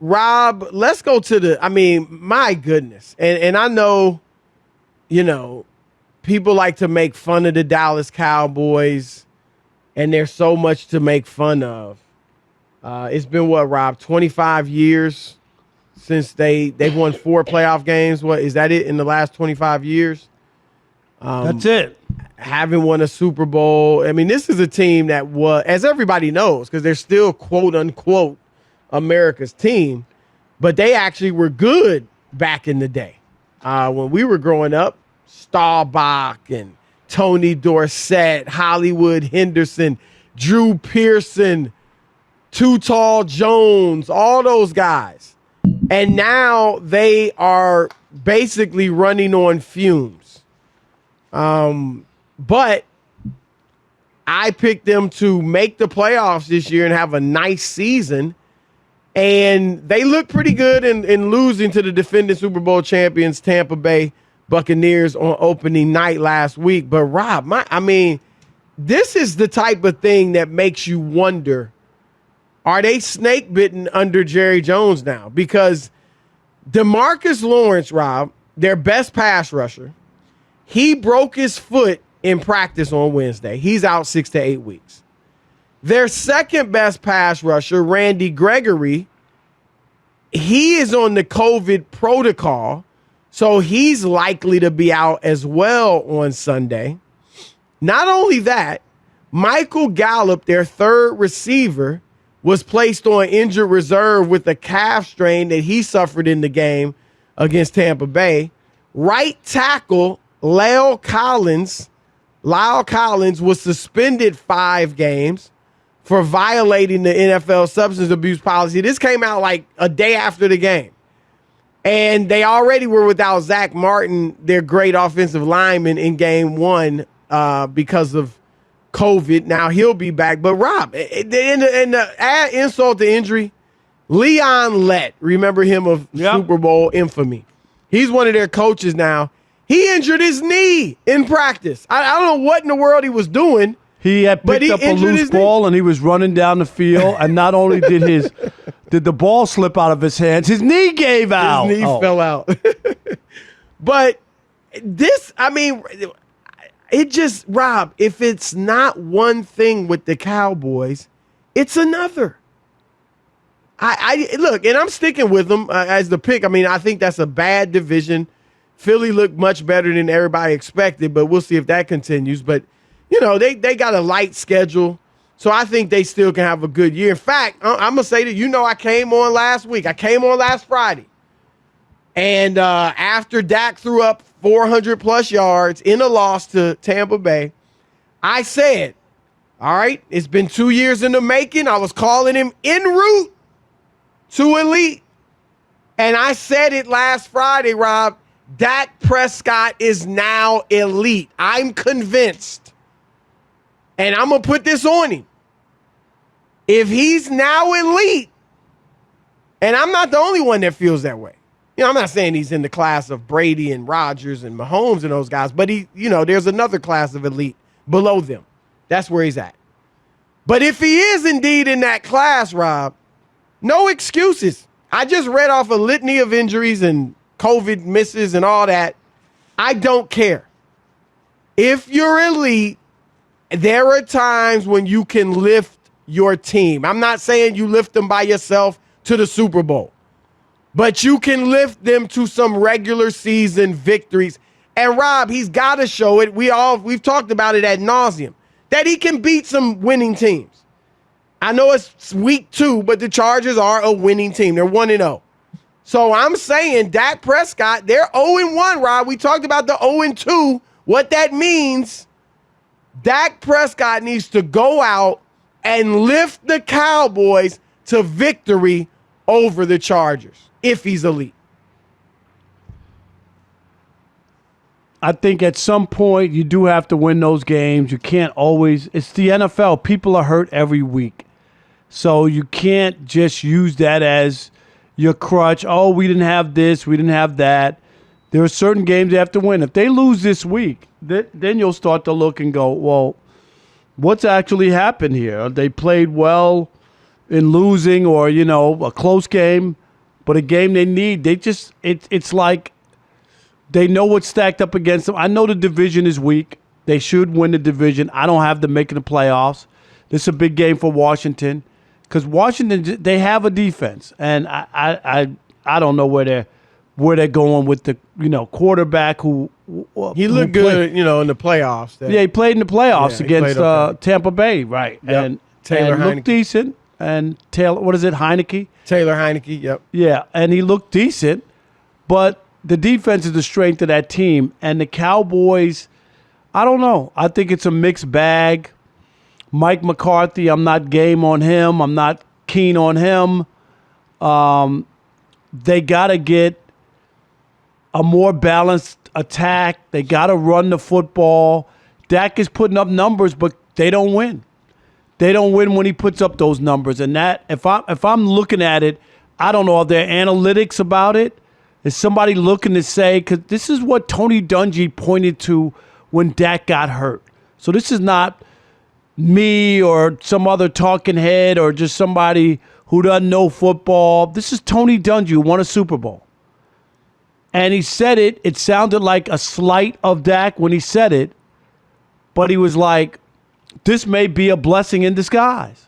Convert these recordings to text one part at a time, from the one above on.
Rob, let's go to my goodness. And I know, people like to make fun of the Dallas Cowboys, and there's so much to make fun of. It's been what, Rob, 25 years since they've won 4 playoff games. What is that? It in the last 25 years? That's it. Haven't won a Super Bowl. I mean, this is a team that was, as everybody knows, because they're still quote unquote America's team, but they actually were good back in the day. When we were growing up, Staubach and Tony Dorsett, Hollywood Henderson, Drew Pearson, Too Tall Jones, all those guys. And now they are basically running on fumes. But I picked them to make the playoffs this year and have a nice season. And they look pretty good in losing to the defending Super Bowl champions, Tampa Bay Buccaneers, on opening night last week. But, Rob, this is the type of thing that makes you wonder, are they snake bitten under Jerry Jones now? Because DeMarcus Lawrence, Rob, their best pass rusher, he broke his foot in practice on Wednesday. He's out 6 to 8 weeks. Their second best pass rusher, Randy Gregory, he is on the COVID protocol, so he's likely to be out as well on Sunday. Not only that, Michael Gallup, their third receiver, was placed on injured reserve with a calf strain that he suffered in the game against Tampa Bay. Right tackle Lyle Collins was suspended 5 games for violating the NFL substance abuse policy. This came out like a day after the game. And they already were without Zach Martin, their great offensive lineman, in game 1 because of COVID. Now he'll be back. But, Rob, in the add insult to injury, Leon Lett, remember him of Super Bowl infamy. He's one of their coaches now. He injured his knee in practice. I don't know what in the world he was doing. He had picked up a loose ball and he was running down the field. And not only did the ball slip out of his hands, his knee gave out. His knee fell out. But this, it just, Rob, if it's not one thing with the Cowboys, it's another. I look, and I'm sticking with them as the pick. I think that's a bad division. Philly looked much better than everybody expected, but we'll see if that continues. But, they got a light schedule, so I think they still can have a good year. In fact, I'm going to say that, I came on last week. I came on last Friday. And after Dak threw up 400-plus yards in a loss to Tampa Bay, I said, all right, it's been 2 years in the making. I was calling him en route to elite. And I said it last Friday, Rob. Dak Prescott is now elite. I'm convinced. And I'm going to put this on him. If he's now elite, and I'm not the only one that feels that way. I'm not saying he's in the class of Brady and Rodgers and Mahomes and those guys, but there's another class of elite below them. That's where he's at. But if he is indeed in that class, Rob, no excuses. I just read off a litany of injuries and COVID misses and all that. I don't care. If you're elite, there are times when you can lift your team. I'm not saying you lift them by yourself to the Super Bowl, but you can lift them to some regular season victories. And Rob, he's got to show it. We've talked about it ad nauseum, that he can beat some winning teams. I know it's week 2, but the Chargers are a winning team. They're 1-0. So I'm saying Dak Prescott, they're 0-1, Rob. We talked about the 0-2. What that means, Dak Prescott needs to go out and lift the Cowboys to victory over the Chargers if he's elite. I think at some point you do have to win those games. You can't always. It's the NFL. People are hurt every week. So you can't just use that as your crutch. Oh, we didn't have this. We didn't have that. There are certain games they have to win. If they lose this week, then you'll start to look and go, well, what's actually happened here? They played well in losing or, a close game. but a game they need. It's like they know what's stacked up against them. I know the division is weak. They should win the division. I don't have them making the playoffs. This is a big game for Washington because Washington, they have a defense, and I don't know where they're going with the quarterback who he looked good in the playoffs. Yeah, he played in the playoffs against Tampa Bay, right? Yep. And Taylor and looked decent. And Taylor, what is it, Heineke? Taylor Heineke, yep. Yeah, and he looked decent, but the defense is the strength of that team. And the Cowboys, I don't know. I think it's a mixed bag. Mike McCarthy, I'm not game on him. I'm not keen on him. They got to get a more balanced attack. They got to run the football. Dak is putting up numbers, but they don't win. They don't win when he puts up those numbers. And that, if I'm looking at it, I don't know, are there analytics about it? Is somebody looking to say, because this is what Tony Dungy pointed to when Dak got hurt. So this is not me or some other talking head or just somebody who doesn't know football. This is Tony Dungy who won a Super Bowl. And he said it sounded like a slight of Dak when he said it, but he was like, this may be a blessing in disguise.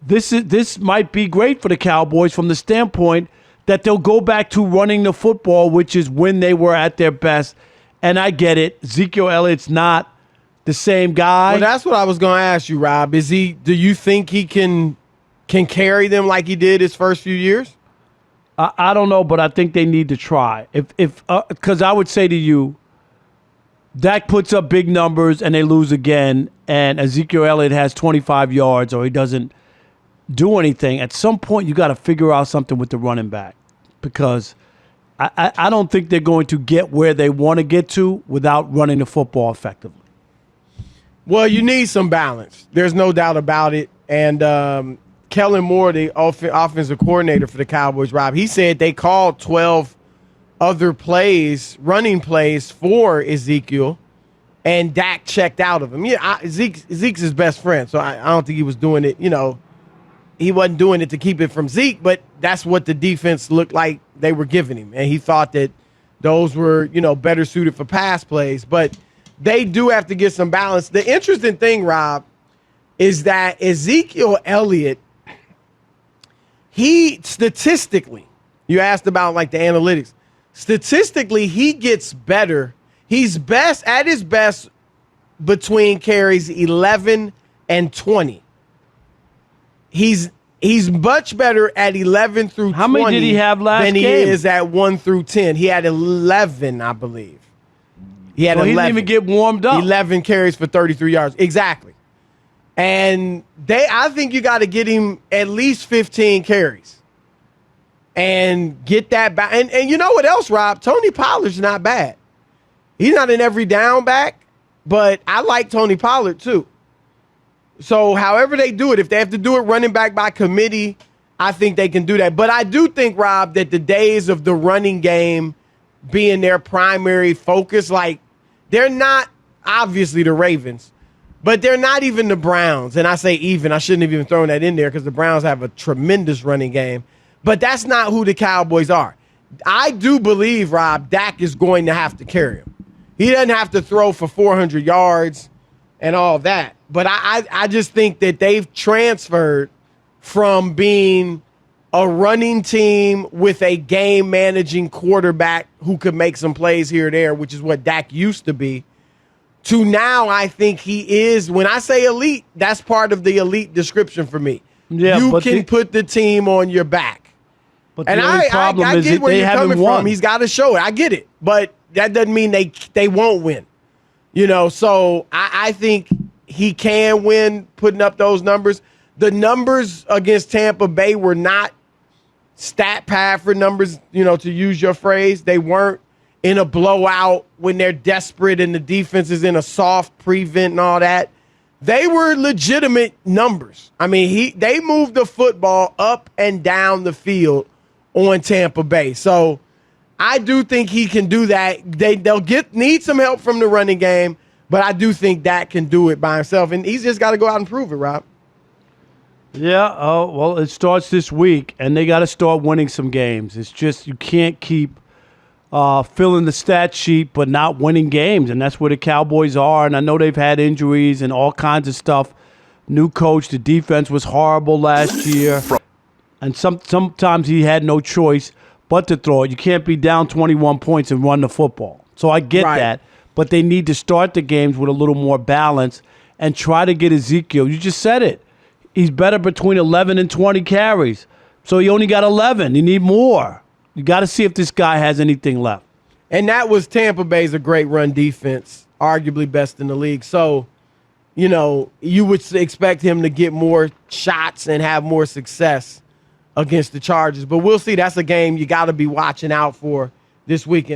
This might be great for the Cowboys from the standpoint that they'll go back to running the football, which is when they were at their best. And I get it. Ezekiel Elliott's not the same guy. Well, that's what I was going to ask you, Rob. Do you think he can carry them like he did his first few years? I don't know, but I think they need to try. Because I would say to you, Dak puts up big numbers and they lose again, and Ezekiel Elliott has 25 yards or he doesn't do anything. At some point, you got to figure out something with the running back because I don't think they're going to get where they want to get to without running the football effectively. Well, you need some balance. There's no doubt about it. And Kellen Moore, the offensive coordinator for the Cowboys, Rob, he said they called 12 other plays, running plays for Ezekiel, and Dak checked out of him. Yeah, Zeke's his best friend, so I don't think he was doing it, he wasn't doing it to keep it from Zeke, but that's what the defense looked like they were giving him. And he thought that those were, better suited for pass plays. But they do have to get some balance. The interesting thing, Rob, is that Ezekiel Elliott, he statistically, you asked about like the analytics, statistically, he gets better. He's at his best between carries 11 and 20. He's much better at 11 through 20. How many did he have last than game? He is at 1 through 10. He had 11, I believe. He had 11. He didn't even get warmed up. 11 carries for 33 yards. Exactly. And I think you got to get him at least 15 carries. And get that back. And you know what else, Rob? Tony Pollard's not bad. He's not an every down back, but I like Tony Pollard too. So however they do it, if they have to do it running back by committee, I think they can do that. But I do think, Rob, that the days of the running game being their primary focus, like they're not obviously the Ravens, but they're not even the Browns. And I say even, I shouldn't have even thrown that in there because the Browns have a tremendous running game. But that's not who the Cowboys are. I do believe, Rob, Dak is going to have to carry him. He doesn't have to throw for 400 yards and all that. But I just think that they've transferred from being a running team with a game-managing quarterback who could make some plays here or there, which is what Dak used to be, to now I think he is, when I say elite, that's part of the elite description for me. Yeah, you can put the team on your back. But and I get where you're coming from. He's got to show it. I get it. But that doesn't mean they won't win. So I think he can win putting up those numbers. The numbers against Tampa Bay were not stat pad for numbers, to use your phrase. They weren't in a blowout when they're desperate and the defense is in a soft prevent and all that. They were legitimate numbers. I mean, they moved the football up and down the field on Tampa Bay. So I do think he can do that. They'll need some help from the running game, but I do think Dak can do it by himself. And he's just got to go out and prove it, Rob. Yeah, oh, well, it starts this week, and they got to start winning some games. It's just you can't keep filling the stat sheet but not winning games, and that's where the Cowboys are. And I know they've had injuries and all kinds of stuff. New coach, the defense was horrible last year, and sometimes he had no choice but to throw it. You can't be down 21 points and run the football. So I get that, but they need to start the games with a little more balance and try to get Ezekiel. You just said it. He's better between 11 and 20 carries. So he only got 11. You need more. You got to see if this guy has anything left. And that was Tampa Bay's a great run defense, arguably best in the league. So, you know, you would expect him to get more shots and have more success against the Chargers. But we'll see. That's a game you got to be watching out for this weekend.